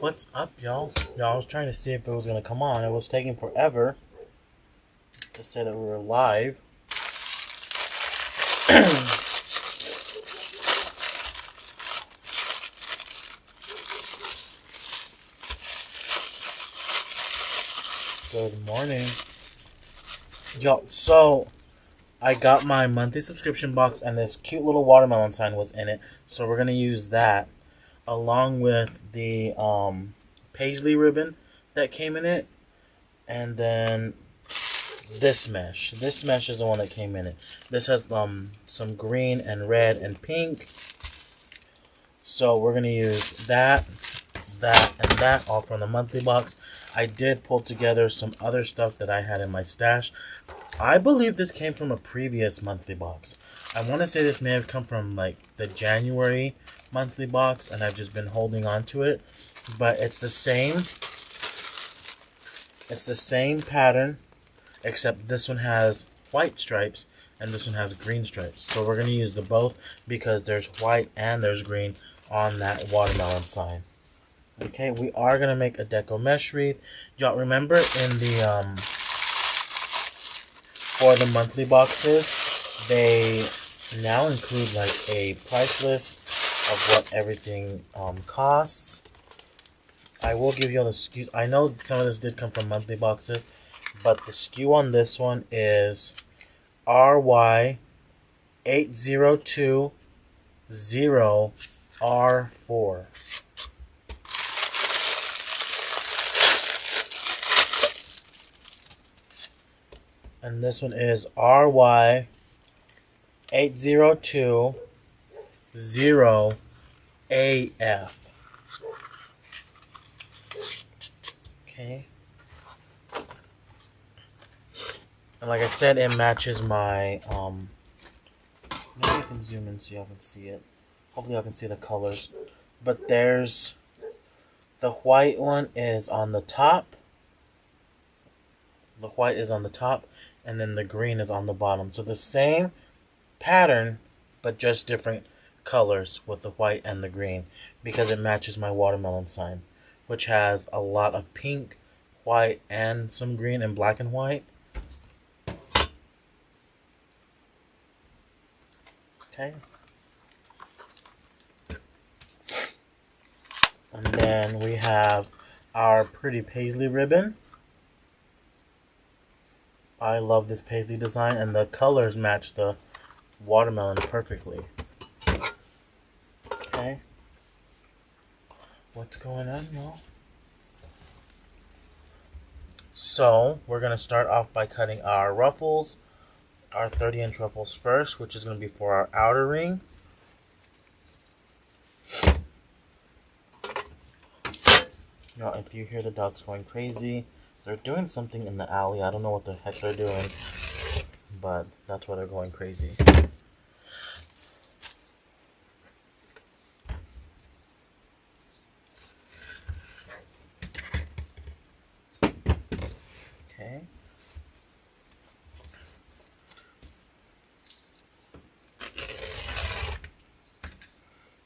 What's up, y'all? I was trying to see if it was gonna come on. It was taking forever to say that we were live. Good morning. Yo, so I got my monthly subscription box and this cute little watermelon sign was in it. So we're gonna use that along with the paisley ribbon that came in it, and then this mesh. This mesh is the one that came in it. This has some green and red and pink. So we're gonna use that, and that all from the monthly box. I did pull together some other stuff that I had in my stash. I believe this came from a previous monthly box. I want to say this may have come from like the January monthly box, and I've just been holding on to it. But it's the same. It's the same pattern, except this one has white stripes and this one has green stripes. So we're going to use the both because there's white and there's green on that watermelon sign. Okay, we are going to make a deco mesh wreath. Y'all remember in the for the monthly boxes, they now include like a price list of what everything costs. I will give you all the SKUs. I know some of this did come from monthly boxes, but the SKU on this one is RY8020R4. And this one is RY8020AF. Okay. And like I said, it matches my, maybe I can zoom in so y'all can see it. Hopefully y'all can see the colors. But there's, the white one is on the top. The white is on the top, and then the green is on the bottom. So the same pattern, but just different colors with the white and the green, because it matches my watermelon sign, which has a lot of pink, white, and some green and black and white. Okay. And then we have our pretty paisley ribbon. I love this paisley design, and the colors match the watermelon perfectly. Okay. What's going on, y'all? So, we're going to start off by cutting our ruffles, our 30-inch ruffles first, which is going to be for our outer ring. Y'all, if you hear the dogs going crazy, they're doing something in the alley. I don't know what the heck they're doing, but that's why they're going crazy. Okay.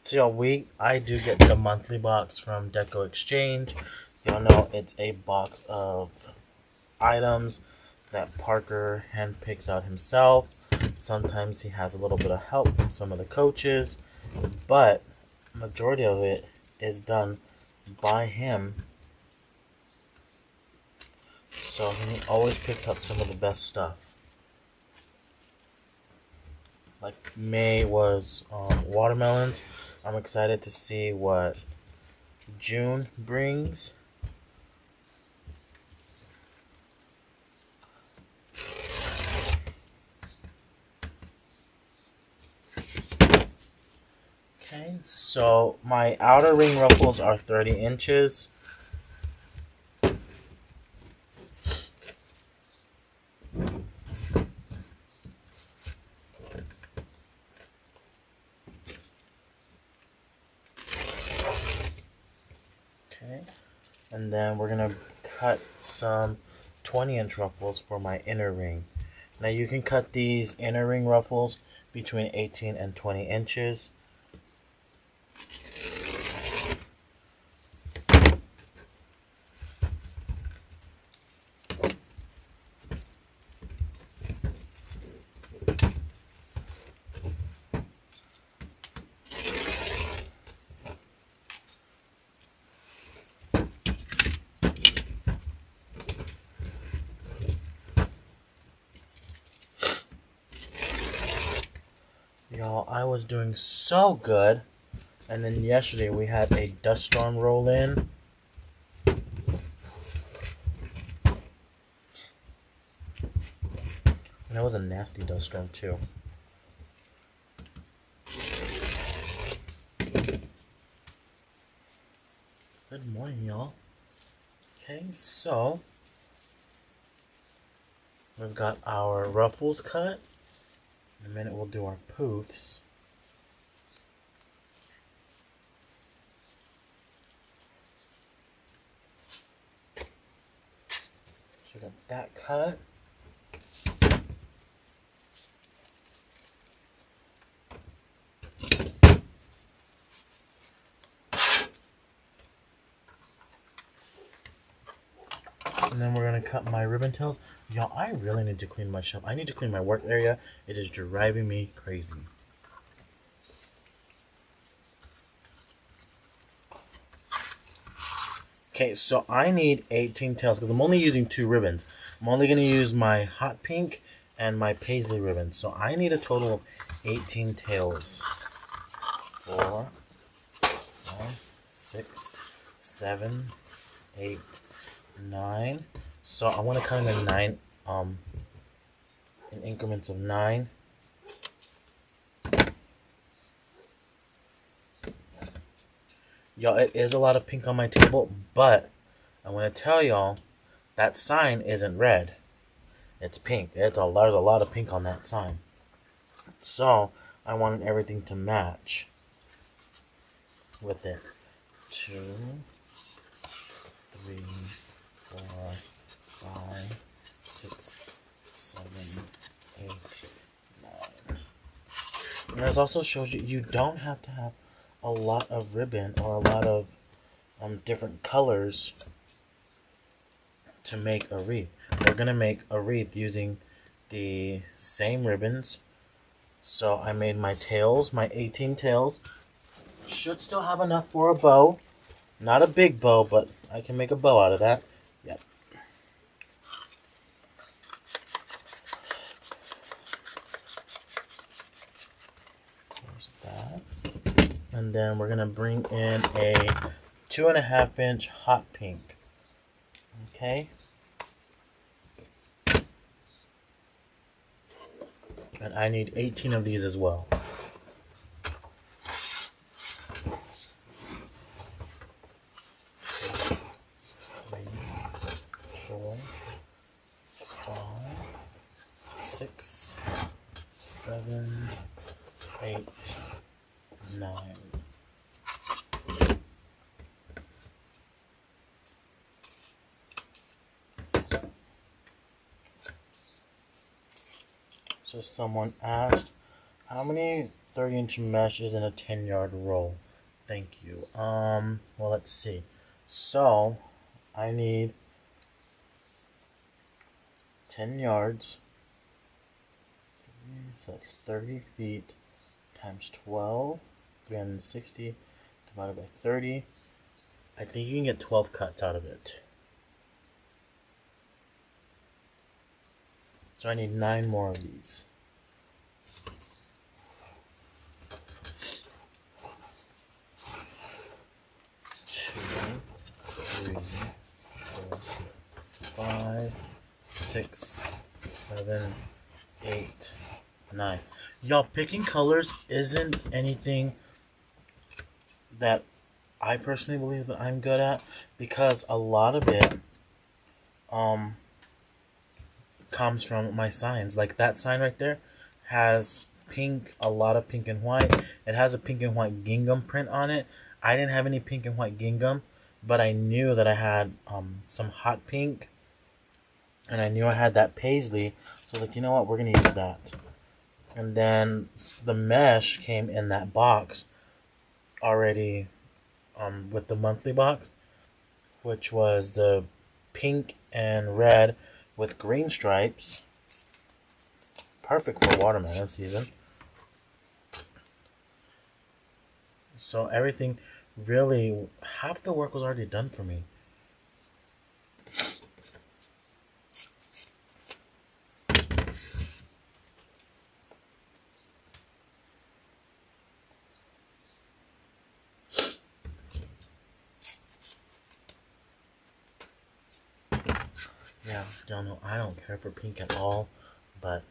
So y'all, I do get the monthly box from DecoExchange. Y'all know it's a box of items that Parker handpicks out himself. Sometimes he has a little bit of help from some of the coaches, but majority of it is done by him. So he always picks out some of the best stuff. Like May was watermelons. I'm excited to see what June brings. Okay, so my outer ring ruffles are 30 inches. Okay, and then we're gonna cut some 20-inch ruffles for my inner ring. Now you can cut these inner ring ruffles between 18 and 20 inches. Y'all, I was doing so good. And then yesterday we had a dust storm roll in. And it was a nasty dust storm too. Good morning, y'all. Okay, so we've got our ruffles cut. In a minute we'll do our poofs. So we got that cut. And then we're gonna cut my ribbon tails. Y'all, I really need to clean my shop. I need to clean my work area. It is driving me crazy. Okay, so I need 18 tails because I'm only using 2 ribbons. I'm only gonna use my hot pink and my paisley ribbon. So I need a total of 18 tails. 4, 5, 6, 7, 8, 9. So I want to cut them in 9, in increments of 9. Y'all, it is a lot of pink on my table, but I'm gonna tell y'all that sign isn't red. It's pink. There's a lot of pink on that sign. So I wanted everything to match with it. 2, 3, 4, 5, 6, 7, 8, 9. And this also shows you don't have to have a lot of ribbon or a lot of different colors to make a wreath. We're gonna make a wreath using the same ribbons. So I made my tails, my 18 tails. Should still have enough for a bow. Not a big bow, but I can make a bow out of that. Yep. There's that. And then we're gonna bring in a 2.5 inch hot pink. Okay. And I need 18 of these as well. 3, 4, 5, 6, 7, 8, 9. So someone asked, how many 30-inch mesh is in a 10-yard roll? Thank you. Well, let's see. So I need 10 yards. So that's 30 feet times 12, 360 divided by 30. I think you can get 12 cuts out of it. So I need 9 more of these. 2, 3, 4, 5, 6, 7, 8, 9. Y'all, picking colors isn't anything that I personally believe that I'm good at, because a lot of it comes from my signs. Like that sign right there has pink, a lot of pink and white. It has a pink and white gingham print on it. I didn't have any pink and white gingham, but I knew that I had some hot pink, and I knew I had that paisley. So like, you know what, we're gonna use that. And then the mesh came in that box already, with the monthly box, which was the pink and red with green stripes. Perfect for watermelon season. So everything, really, half the work was already done for me. Yeah, y'all know I don't care for pink at all, but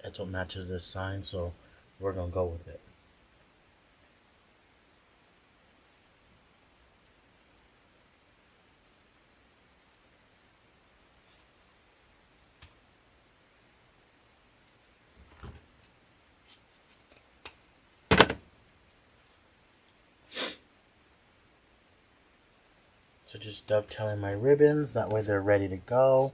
it's what matches this sign, so we're gonna go with it. So just dovetailing my ribbons, that way they're ready to go.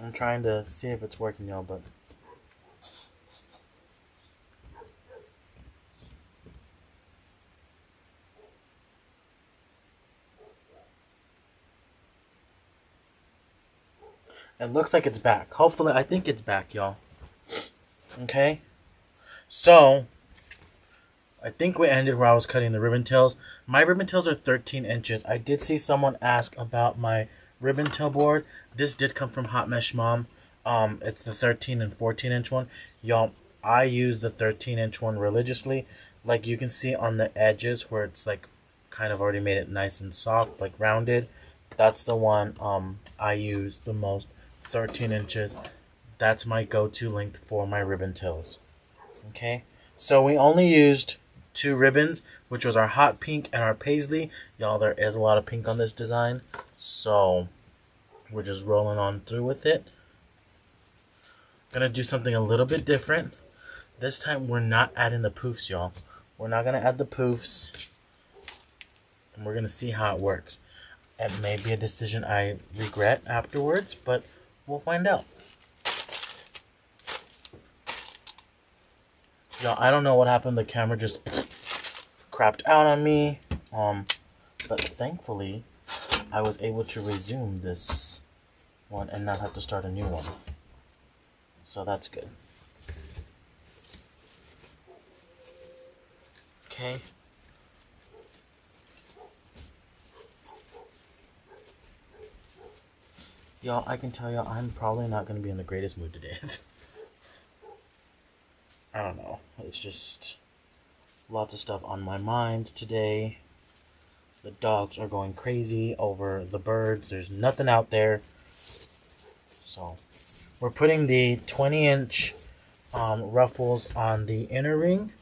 I'm trying to see if it's working, y'all, but it looks like it's back. Hopefully, I think it's back, y'all. Okay? So, I think we ended where I was cutting the ribbon tails. My ribbon tails are 13 inches. I did see someone ask about my ribbon tail board. This did come from Hot Mesh Mom. It's the 13 and 14 inch one. Y'all, I use the 13 inch one religiously. Like you can see on the edges where it's like kind of already made it nice and soft, like rounded. That's the one I use the most. 13 inches. That's my go-to length for my ribbon tails. Okay, so we only used two ribbons, which was our hot pink and our paisley. Y'all, there is a lot of pink on this design, so we're just rolling on through with it. Gonna do something a little bit different. This time we're not adding the poofs, y'all. We're not gonna add the poofs, and we're gonna see how it works. It may be a decision I regret afterwards, but we'll find out. Y'all, I don't know what happened. The camera just crapped out on me. But thankfully, I was able to resume this one and not have to start a new one. So that's good. Okay. Y'all, I can tell y'all I'm probably not going to be in the greatest mood today. I don't know. It's just lots of stuff on my mind today. The dogs are going crazy over the birds. There's nothing out there. So we're putting the 20-inch ruffles on the inner ring.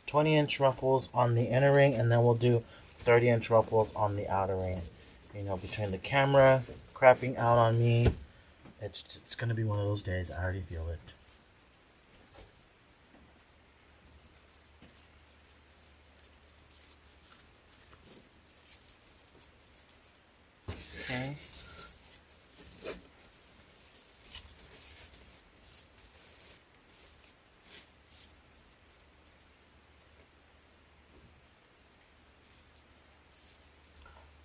20-inch ruffles on the inner ring, and then we'll do 30-inch ruffles on the outer ring. You know, between the camera crapping out on me, it's going to be one of those days. I already feel it. Okay.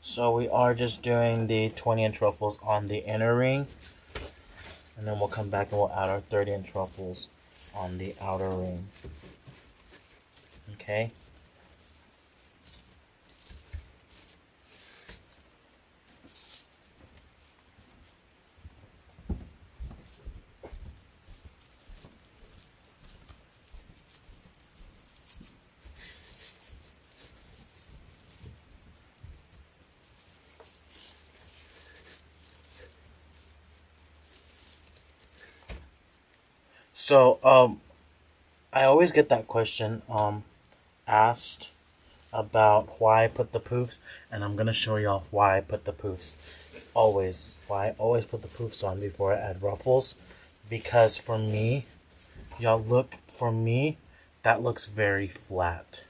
So we are just doing the 20-inch ruffles on the inner ring. And then we'll come back and we'll add our 30-inch ruffles on the outer ring. Okay. So, I always get that question asked about why I put the poofs, and I'm gonna show y'all why I put the poofs. Why I always put the poofs on before I add ruffles, because for me, that looks very flat.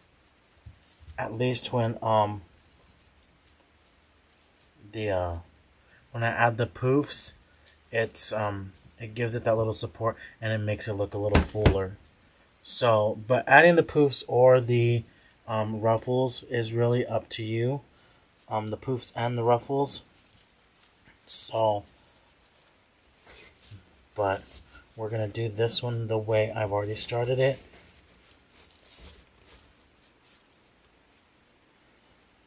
At least when the when I add the poofs, it gives it that little support and it makes it look a little fuller. So, but adding the poofs or the ruffles is really up to you. The poofs and the ruffles. So, but we're gonna do this one the way I've already started it.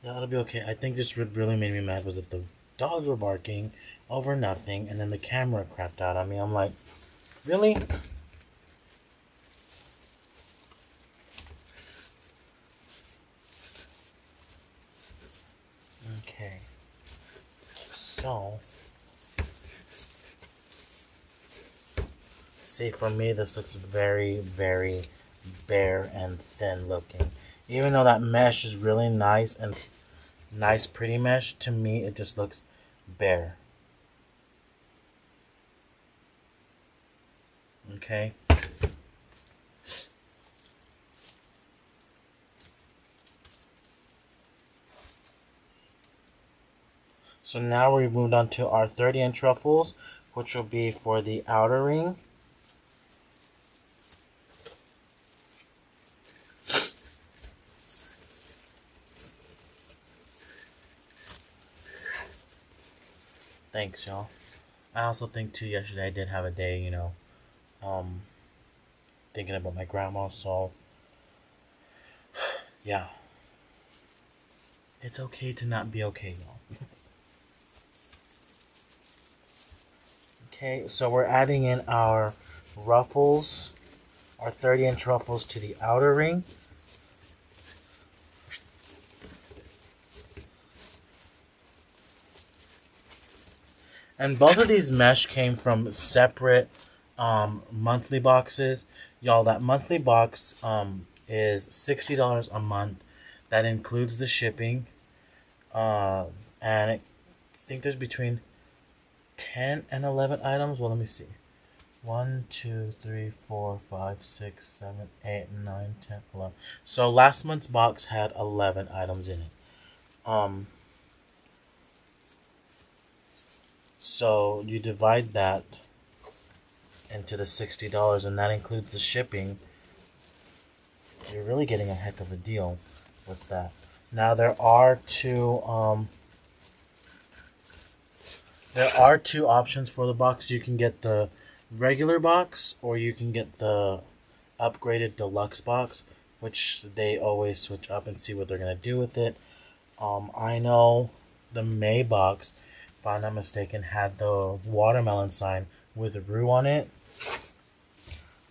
That'll be okay. I think this really made me mad was that the dogs were barking over nothing, and then the camera crapped out on me. I'm like, really? Okay. So, see, for me, this looks very, very bare and thin looking. Even though that mesh is really nice and nice, pretty mesh, to me, it just looks bare. Okay. So now we've moved on to our 30-inch ruffles, which will be for the outer ring. Thanks, y'all. I also think too, yesterday I did have a day, thinking about my grandma, so yeah. It's okay to not be okay, y'all. Okay, so we're adding in our ruffles, our 30-inch ruffles to the outer ring. And both of these mesh came from separate monthly boxes. Y'all, that monthly box is $60 a month. That includes the shipping. And I think there's between 10 and 11 items. Well, let me see. 1, 2, 3, 4, 5, 6, 7, 8, 9, 10, 11. So last month's box had 11 items in it. So you divide that into the $60, and that includes the shipping. You're really getting a heck of a deal with that. Now there are two options for the box. You can get the regular box, or you can get the upgraded deluxe box, which they always switch up and see what they're gonna do with it. I know the May box, if I'm not mistaken, had the watermelon sign with Rue on it.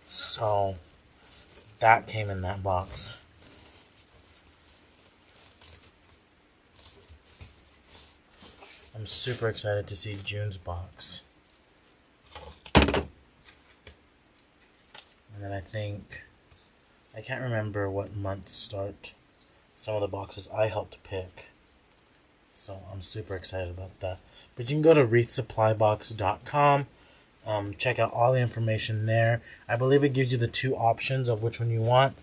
So that came in that box. I'm super excited to see June's box. And then I can't remember what month start some of the boxes I helped pick. So I'm super excited about that. But you can go to wreathsupplybox.com. Check out all the information there. I believe it gives you the two options of which one you want.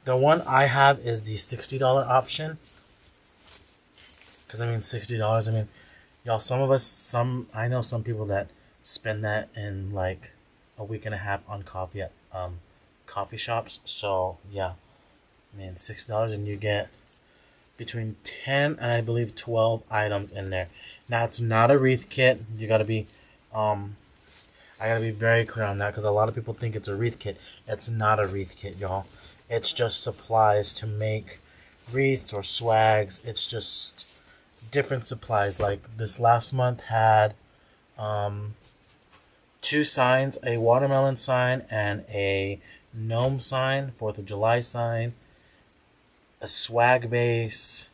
The one I have is the $60 option. Because I mean, $60. I mean, y'all, I know some people that spend that in like a week and a half on coffee at coffee shops. So yeah, I mean, $60 and you get between 10 and I believe 12 items in there. Now it's not a wreath kit. You gotta be I gotta be very clear on that, because a lot of people think it's a wreath kit. It's not a wreath kit, y'all. It's just supplies to make wreaths or swags. It's just different supplies. Like this last month had two signs, a watermelon sign and a gnome sign, 4th of July sign, a swag base.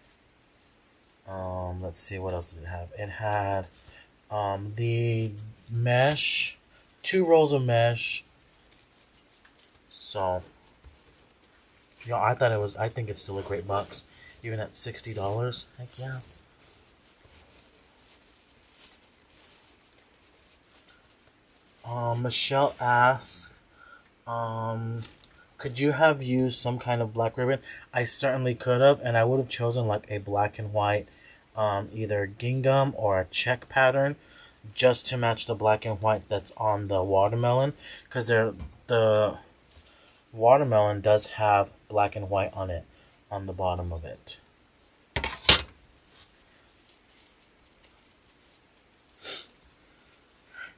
Let's see, what else did it have? It had the mesh, 2 rolls of mesh. So, I think it's still a great box, even at $60. Heck yeah. Michelle asks, could you have used some kind of black ribbon? I certainly could have, and I would have chosen like a black and white either gingham or a check pattern just to match the black and white that's on the watermelon, because the watermelon does have black and white on it on the bottom of it.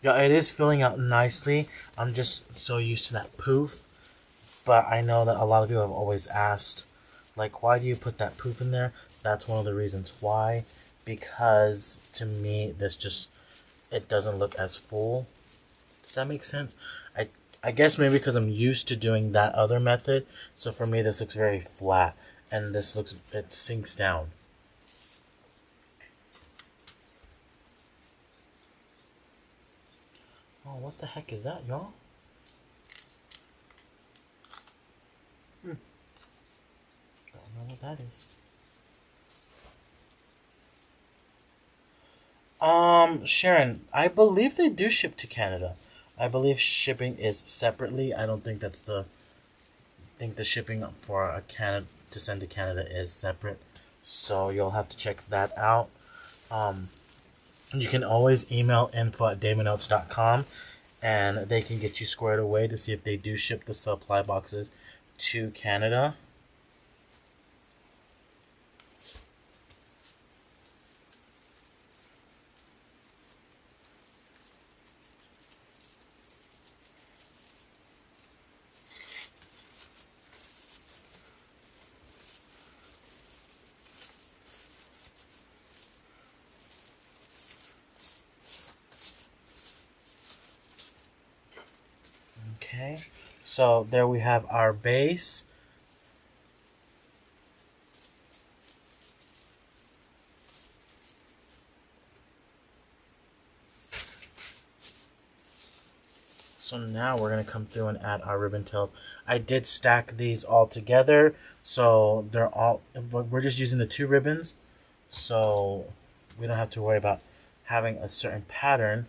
Yeah, it is filling out nicely. I'm just so used to that poof, but I know that a lot of people have always asked, like, why do you put that poof in there? That's one of the reasons why, because to me this just, it doesn't look as full. Does that make sense? I guess maybe because I'm used to doing that other method, so for me this looks very flat, and this looks, it sinks down. Oh, what the heck is that, y'all? Don't know what that is. Sharon, I believe they do ship to Canada. I believe shipping is separately. I don't think that's the. I think the shipping for a Canada to send to Canada is separate, so you'll have to check that out. Um, you can always email info@damonnotes.com, and they can get you squared away to see if they do ship the supply boxes to Canada. Okay, so there we have our base. So now we're going to come through and add our ribbon tails. I did stack these all together, so they're all, we're just using the 2 ribbons, so we don't have to worry about having a certain pattern,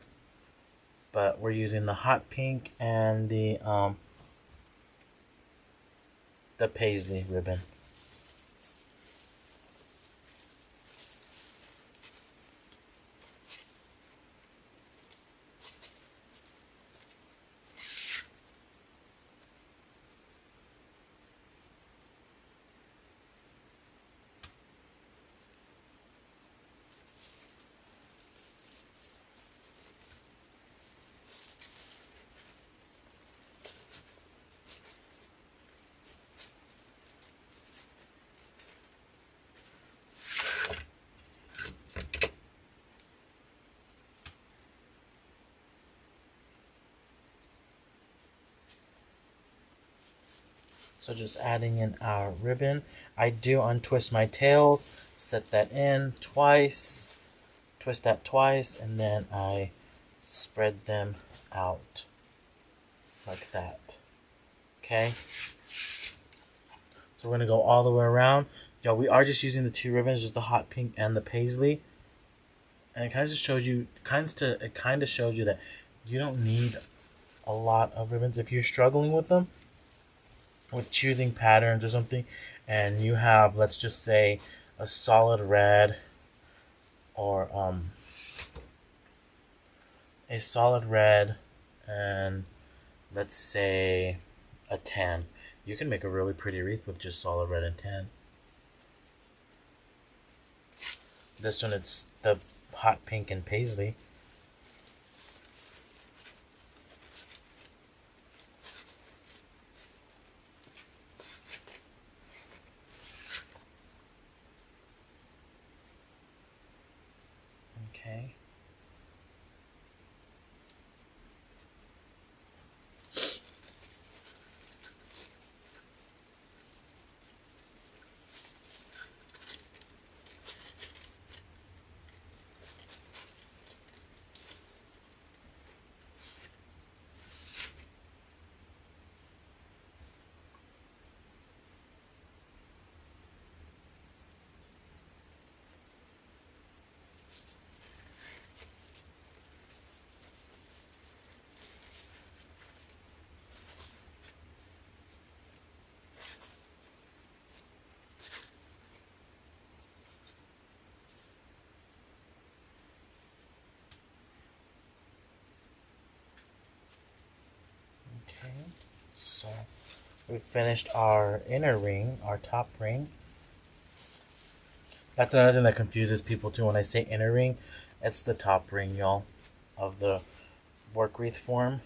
but we're using the hot pink and the paisley ribbon. So just adding in our ribbon. I do untwist my tails, set that in twice, twist that twice, and then I spread them out like that. Okay? So we're going to go all the way around. Yo, we are just using the 2 ribbons, just the hot pink and the paisley. And it kind of just shows you, it kind of shows you that you don't need a lot of ribbons. If you're struggling with them, with choosing patterns or something, and you have, let's just say, a solid red or a solid red and let's say a tan, you can make a really pretty wreath with just solid red and tan. This one, it's the hot pink and paisley. Okay. So we finished our inner ring, our top ring. That's another thing that confuses people too when I say inner ring. It's the top ring, y'all, of the work wreath form.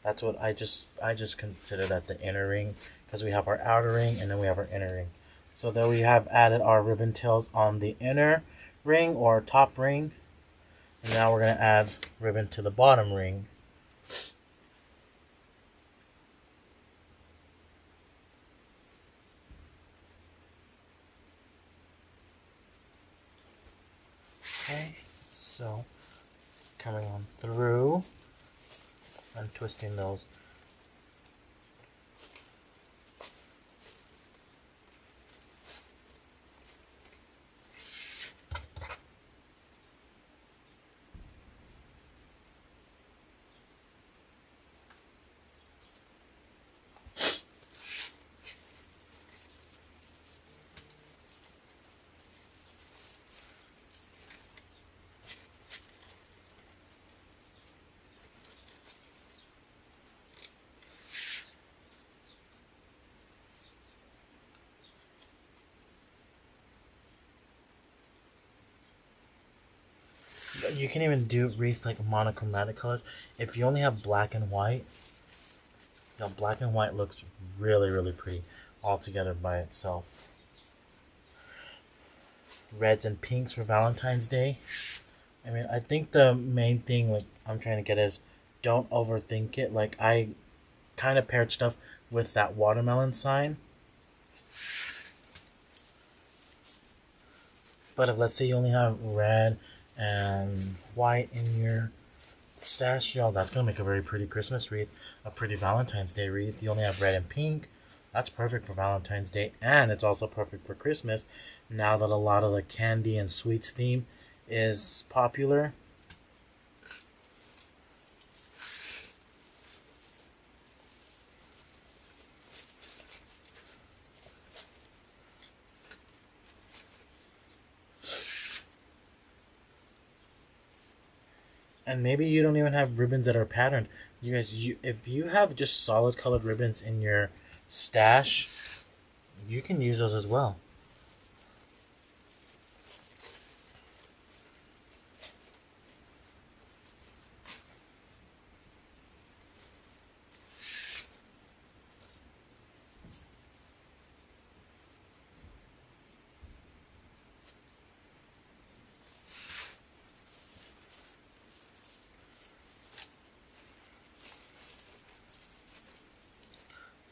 That's what I just consider that the inner ring, because we have our outer ring and then we have our inner ring. So there we have added our ribbon tails on the inner ring or top ring. And now we're going to add ribbon to the bottom ring. Okay, so coming on through and twisting those. You can even do wreaths like monochromatic colors. If you only have black and white, black and white looks really, really pretty all together by itself. Reds and pinks for Valentine's Day. I mean, I think the main thing like I'm trying to get is don't overthink it. Like I kind of paired stuff with that watermelon sign. But if let's say you only have red and white in your stash, y'all, that's gonna make a very pretty Christmas wreath, a pretty Valentine's Day wreath. You only have red and pink. That's perfect for Valentine's Day, and it's also perfect for Christmas now that a lot of the candy and sweets theme is popular. And maybe you don't even have ribbons that are patterned. You guys, if you have just solid colored ribbons in your stash, you can use those as well.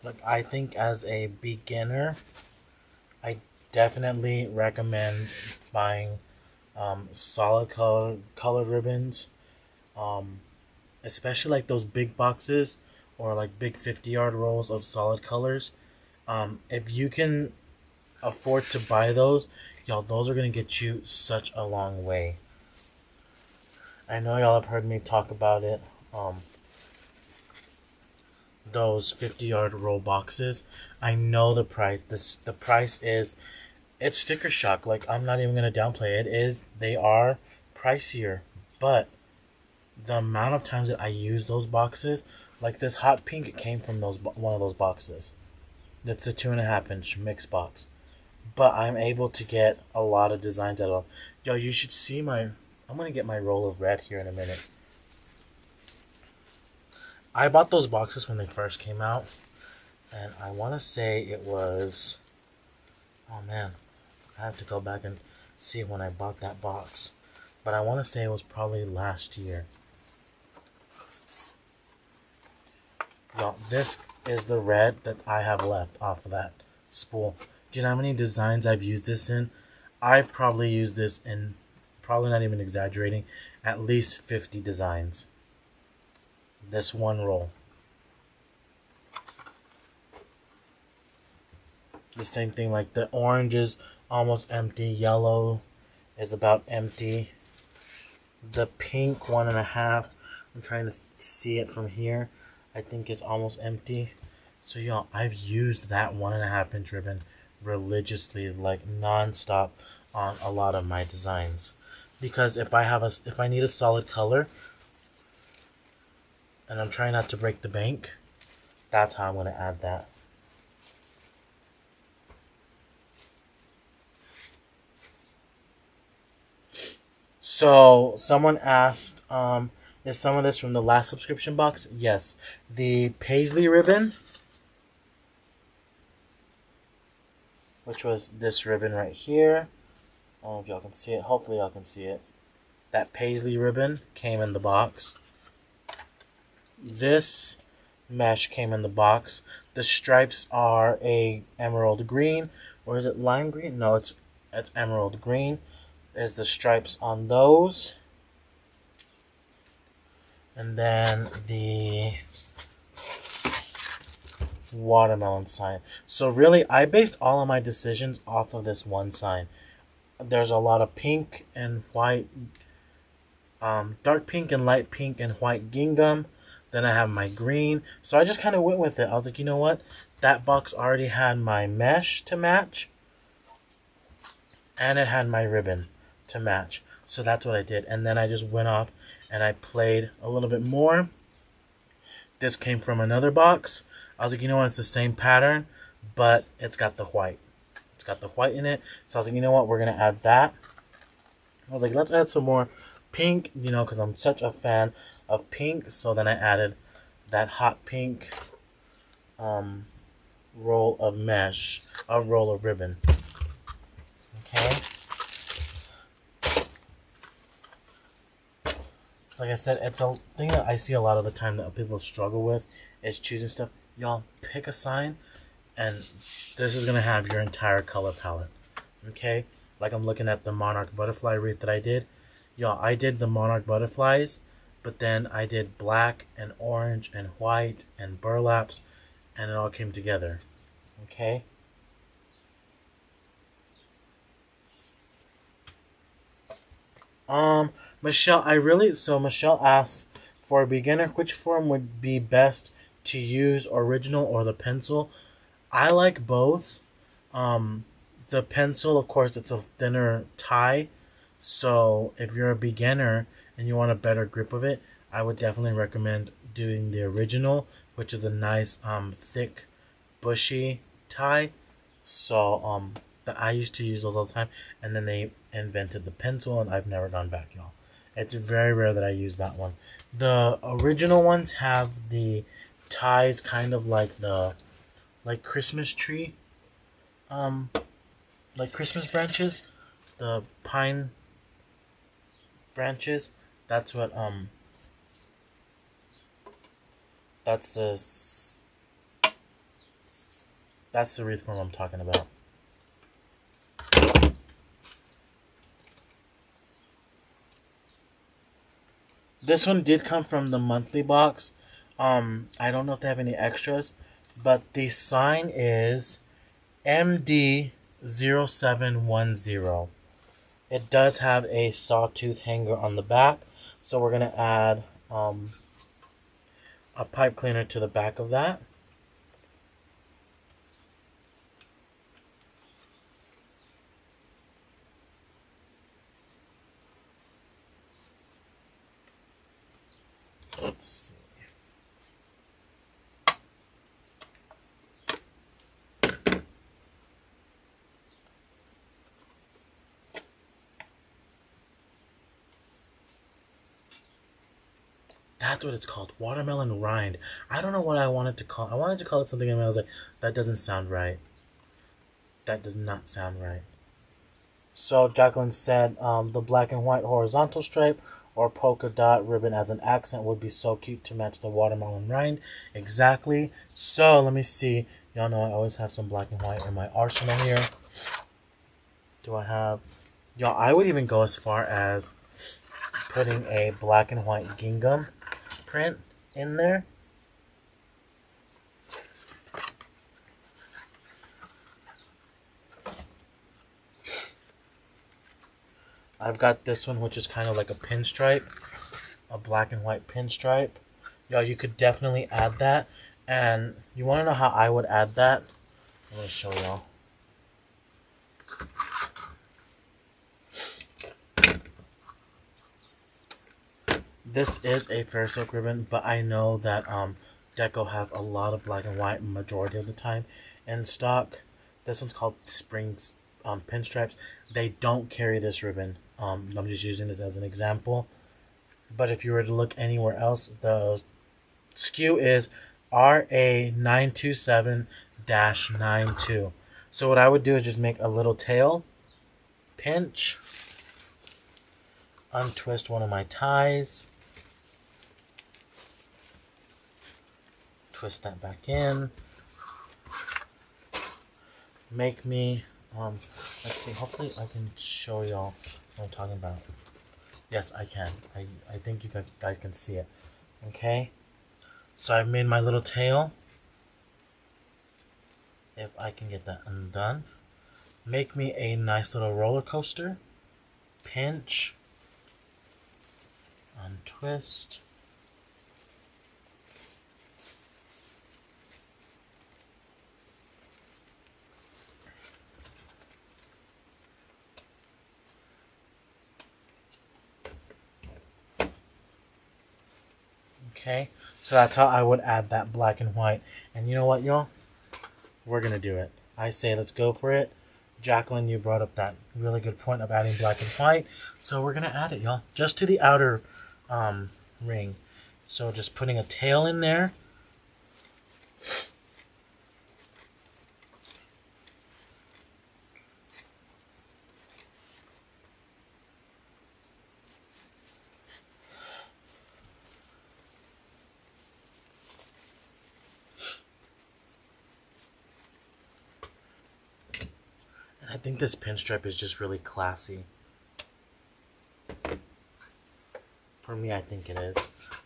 Look, I think as a beginner, I definitely recommend buying solid colored ribbons, um, especially like those big boxes or like big 50-yard rolls of solid colors. If you can afford to buy those, y'all, those are gonna get you such a long way. I know y'all have heard me talk about it. Those 50-yard roll boxes. I know the price. The price is, it's sticker shock. Like I'm not even gonna downplay it. They are pricier, but the amount of times that I use those boxes, like this hot pink, came from one of those boxes. That's the 2.5-inch mix box. But I'm able to get a lot of designs out of them. Yo, you should see my. I'm gonna get my roll of red here in a minute. I bought those boxes when they first came out, and I want to say it was. Oh man, I have to go back and see when I bought that box, but I want to say it was probably last year. Y'all, this is the red that I have left off of that spool. Do you know how many designs I've used this in? I've probably used this in, probably not even exaggerating, at least 50 designs. This one roll. The same thing, like the orange is almost empty, yellow is about empty. The pink 1.5, I'm trying to see it from here, I think is almost empty. So y'all, I've used that 1.5-inch ribbon religiously, like non-stop, on a lot of my designs. Because if I need a solid color and I'm trying not to break the bank, That's how I'm going to add that. So someone asked, is some of this from the last subscription box? Yes. The paisley ribbon, which was this ribbon right here. I don't know if y'all can see it. Hopefully y'all can see it. That paisley ribbon came in the box. This mesh came in the box. The stripes are a emerald green. Or is it lime green? No, it's emerald green. There's the stripes on those. And then the watermelon sign. So really, I based all of my decisions off of this one sign. There's a lot of pink and white, dark pink and light pink and white gingham. Then I have my green. So I just kind of went with it. I was like, you know what? That box already had my mesh to match. And it had my ribbon to match. So that's what I did. And then I just went off and I played a little bit more. This came from another box. I was like, you know what? It's the same pattern, but it's got the white. It's got the white in it. So I was like, you know what? We're going to add that. I was like, let's add some more pink, you know, because I'm such a fan of pink. So then I added that hot pink roll of mesh, a roll of ribbon. Okay. Like I said, it's a thing that I see a lot of the time that people struggle with is choosing stuff. Y'all pick a sign, and this is going to have your entire color palette. Okay? Like I'm looking at the monarch butterfly wreath that I did. Y'all, I did the monarch butterflies, but then I did black and orange and white and burlaps, and it all came together. Okay? Michelle, Michelle asked, for a beginner, which form would be best to use, original or the pencil? I like both. The pencil, of course, it's a thinner tie. So if you're a beginner and you want a better grip of it, I would definitely recommend doing the original, which is a nice, thick, bushy tie. So, that I used to use those all the time, and then they invented the pencil, and I've never gone back, y'all. It's very rare that I use that one. The original ones have the ties kind of like Christmas tree, like Christmas branches, the pine branches. That's what that's the wreath form I'm talking about. This one did come from the monthly box. I don't know if they have any extras, but the sign is MD0710. It does have a sawtooth hanger on the back, so we're going to add a pipe cleaner to the back of that. Let's see. That's what it's called. Watermelon rind. I don't know what I wanted to call it. I wanted to call it something, and I was like, that doesn't sound right. That does not sound right. So Jacqueline said the black and white horizontal stripe or polka dot ribbon as an accent would be so cute to match the watermelon rind. Exactly. So let me see. Y'all know I always have some black and white in my arsenal here. Do I have... Y'all, I would even go as far as putting a black and white gingham print in there. I've got this one, which is kind of like a pinstripe, a black and white pinstripe. Y'all, you could definitely add that. And you want to know how I would add that? I'm going to show y'all. This is a fair silk ribbon, but I know that Deco has a lot of black and white majority of the time in stock. This one's called Springs Pinstripes. They don't carry this ribbon. I'm just using this as an example. But if you were to look anywhere else, the SKU is RA927-92. So what I would do is just make a little tail, pinch, untwist one of my ties, twist that back in, make me, let's see, hopefully I can show y'all what I'm talking about. Yes, I can. I think you guys can see it. Okay, so I've made my little tail. If I can get that undone, make me a nice little roller coaster, pinch, untwist, okay, so that's how I would add that black and white. And you know what, y'all? We're going to do it. I say let's go for it. Jacqueline, you brought up that really good point of adding black and white. So we're going to add it, y'all. Just to the outer ring. So just putting a tail in there. I think this pinstripe is just really classy. For me, I think it is.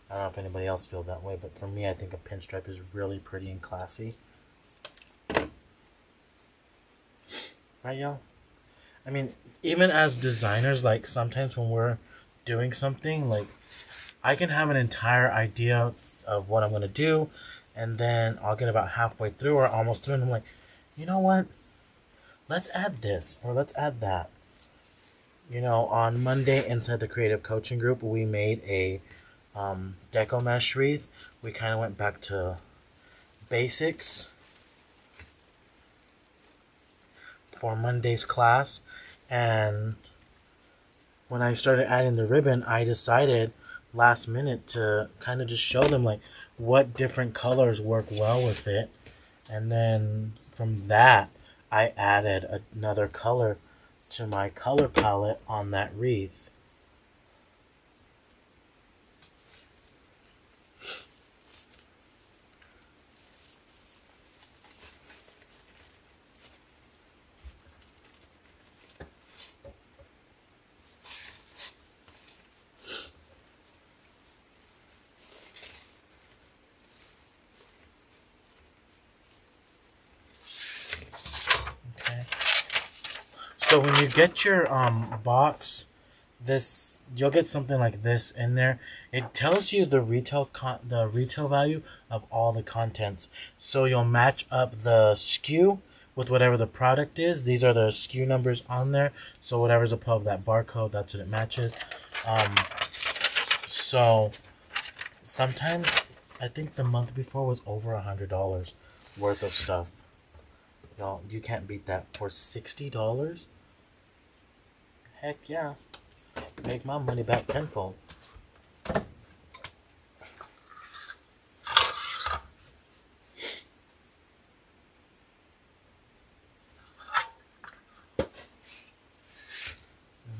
I don't know if anybody else feels that way, but for me, I think a pinstripe is really pretty and classy. Right, y'all? I mean, even as designers, like sometimes when we're doing something, like I can have an entire idea of what I'm going to do, and then I'll get about halfway through or almost through, and I'm like, you know what? Let's add this or let's add that. You know, on Monday inside the creative coaching group, we made a deco mesh wreath. We kind of went back to basics for Monday's class. And when I started adding the ribbon, I decided last minute to kind of just show them like what different colors work well with it. And then from that, I added another color to my color palette on that wreath. So when you get your box, you'll get something like this in there. It tells you the retail value of all the contents. So you'll match up the SKU with whatever the product is. These are the SKU numbers on there. So whatever's above that barcode, that's what it matches. So sometimes I think the month before was over $100 worth of stuff. Y'all, you can't beat that for $60. Heck yeah. Make my money back tenfold.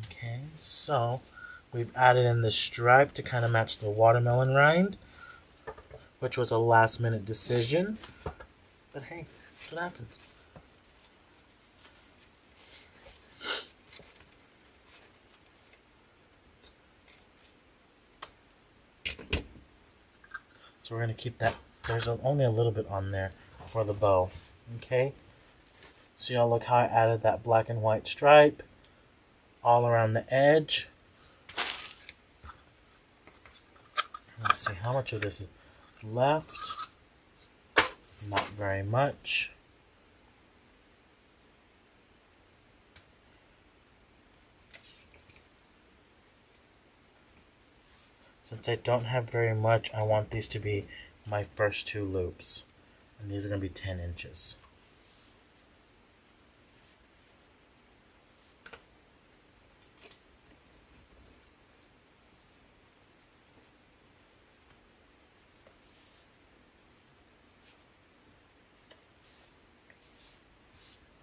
Okay, so we've added in the stripe to kind of match the watermelon rind, which was a last minute decision. But hey, that's what happens. So we're going to keep that. There's only a little bit on there for the bow. Okay. So y'all look how I added that black and white stripe all around the edge. Let's see how much of this is left. Not very much. Since I don't have very much, I want these to be my first 2 loops. And these are going to be 10 inches.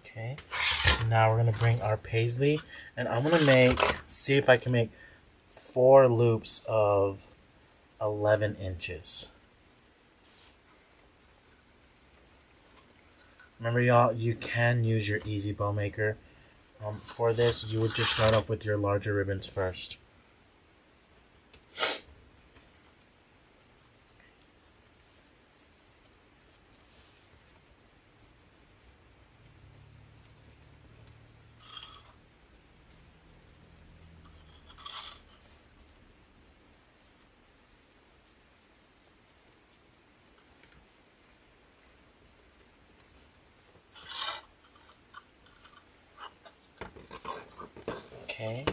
Okay, now we're going to bring our paisley, and I'm going to see if I can make 4 loops of 11 inches. Remember, y'all, you can use your easy bow maker. For this, you would just start off with your larger ribbons first. Okay,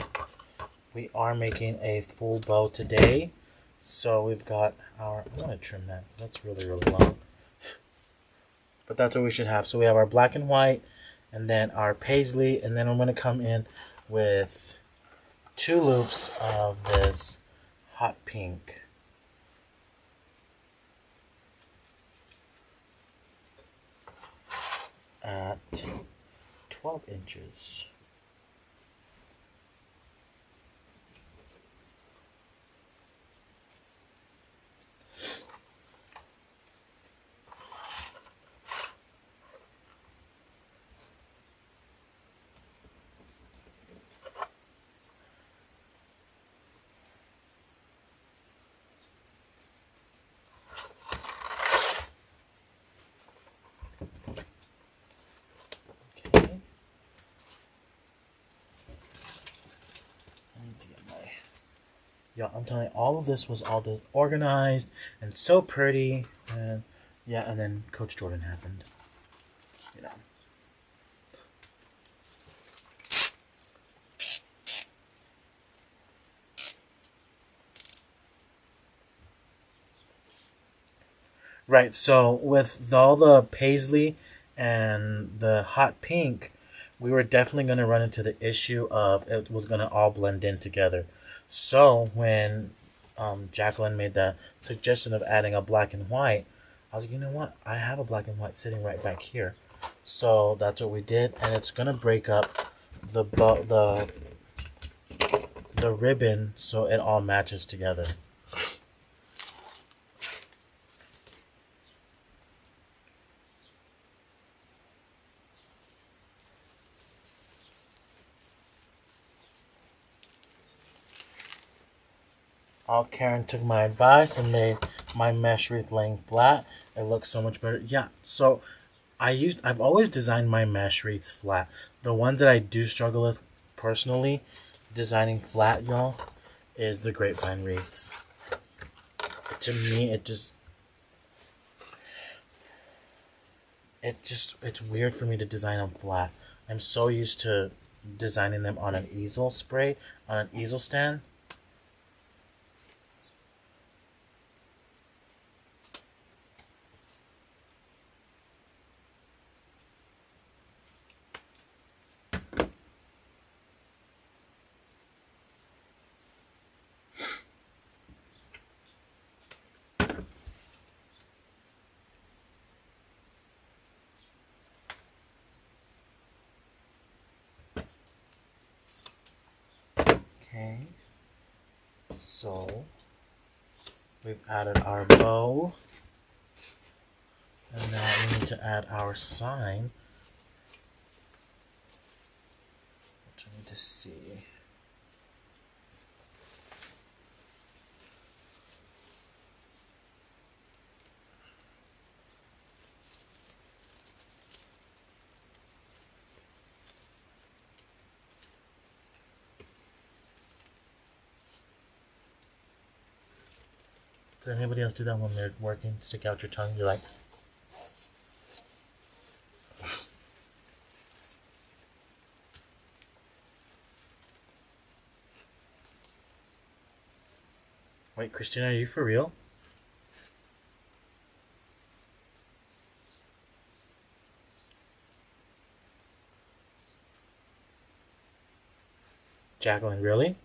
we are making a full bow today. So we've got our, I want to trim that, that's really, really long. But that's what we should have. So we have our black and white, and then our paisley, and then I'm going to come in with 2 loops of this hot pink. At 12 inches. Yeah, I'm telling you, all of this was all this organized and so pretty, and yeah, and then Coach Jordan happened. You know. Right, so with all the paisley and the hot pink, we were definitely going to run into the issue of it was going to all blend in together. So when Jacqueline made the suggestion of adding a black and white, I was like, you know what? I have a black and white sitting right back here. So that's what we did, and it's going to break up the ribbon so it all matches together. Karen took my advice and made my mesh wreath laying flat. It looks so much better. Yeah, so I've always designed my mesh wreaths flat. The ones that I do struggle with personally designing flat, y'all, is the grapevine wreaths. To me, it's weird for me to design them flat. I'm so used to designing them on an easel spray, on an easel stand. Okay, so we've added our bow, and now we need to add our sign, which I need to see. Does anybody else do that when they're working? Stick out your tongue, you're like... Wait, Christina, are you for real? Jacqueline, really?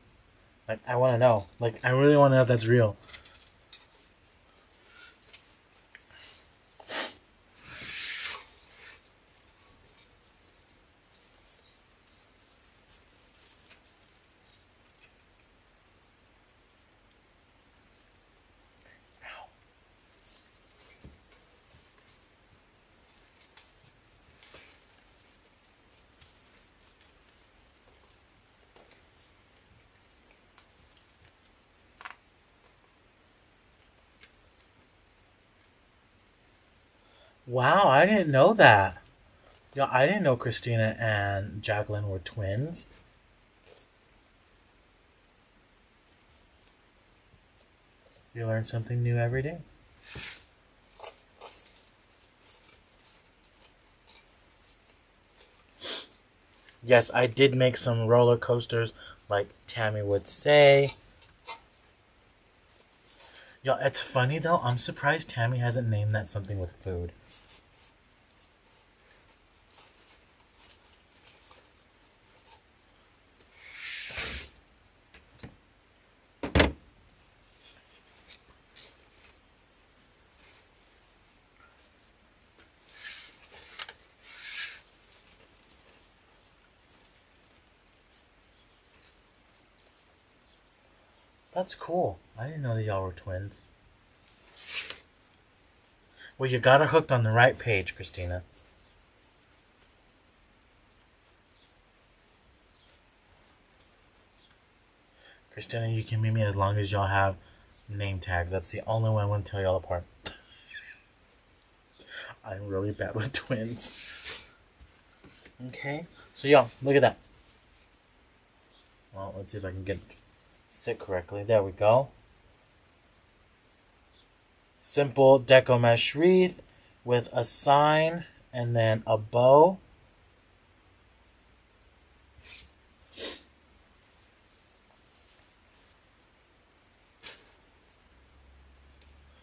Like, I want to know. Like, I really want to know if that's real. Wow, I didn't know that. Yo, I didn't know Christina and Jacqueline were twins. You learn something new every day. Yes, I did make some roller coasters, like Tammy would say. Yo, it's funny though. I'm surprised Tammy hasn't named that something with food. That's cool. I didn't know that y'all were twins. Well, you got her hooked on the right page, Christina. Christina, you can meet me as long as y'all have name tags. That's the only way I'm going to tell y'all apart. I'm really bad with twins. Okay, so y'all, look at that. Well, let's see if I can get it sit correctly. There we go. Simple deco mesh wreath with a sign and then a bow.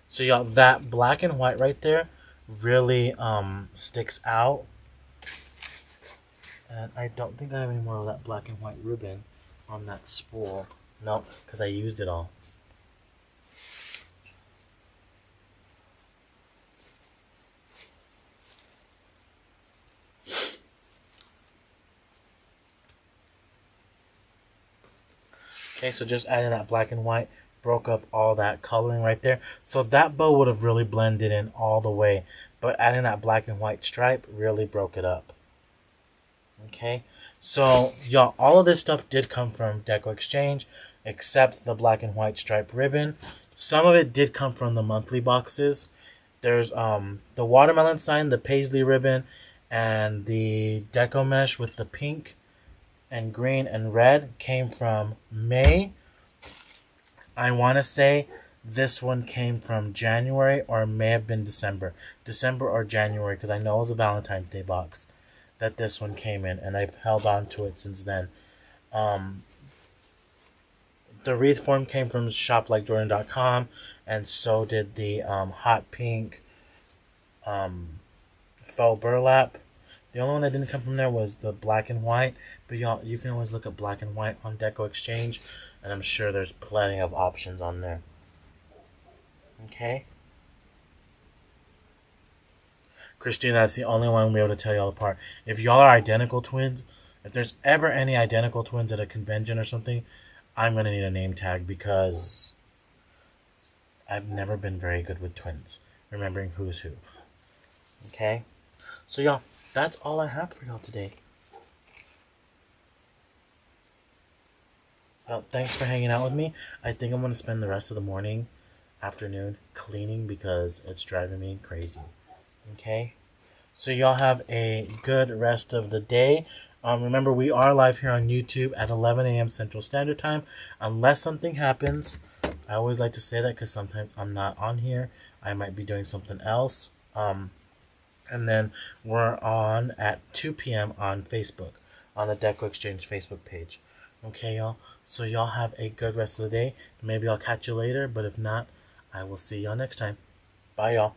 So y'all, that black and white right there really sticks out. And I don't think I have any more of that black and white ribbon on that spool. Nope, because I used it all. Okay, so just adding that black and white broke up all that coloring right there. So that bow would have really blended in all the way, but adding that black and white stripe really broke it up. Okay, so y'all, all of this stuff did come from DecoExchange, except the black and white stripe ribbon. Some of it did come from the monthly boxes. There's the watermelon sign, the paisley ribbon, and the deco mesh with the pink and green and red came from May. I want to say this one came from January, or it may have been December. December or January, because I know it was a Valentine's Day box that this one came in, and I've held on to it since then. The wreath form came from shoplikeJordan.com, and so did the hot pink faux burlap. The only one that didn't come from there was the black and white, but y'all, you can always look at black and white on DecoExchange, and I'm sure there's plenty of options on there. Okay? Christine, that's the only one I'm able to tell y'all apart. If y'all are identical twins, if there's ever any identical twins at a convention or something, I'm going to need a name tag because I've never been very good with twins, remembering who's who. Okay? So y'all, that's all I have for y'all today. Well, thanks for hanging out with me. I think I'm going to spend the rest of the morning, afternoon, cleaning because it's driving me crazy. Okay? So y'all have a good rest of the day. Remember, we are live here on YouTube at 11 a.m. Central Standard Time. Unless something happens. I always like to say that because sometimes I'm not on here. I might be doing something else. And then we're on at 2 p.m. on Facebook, on the DecoExchange Facebook page. Okay, y'all? So y'all have a good rest of the day. Maybe I'll catch you later, but if not, I will see y'all next time. Bye, y'all.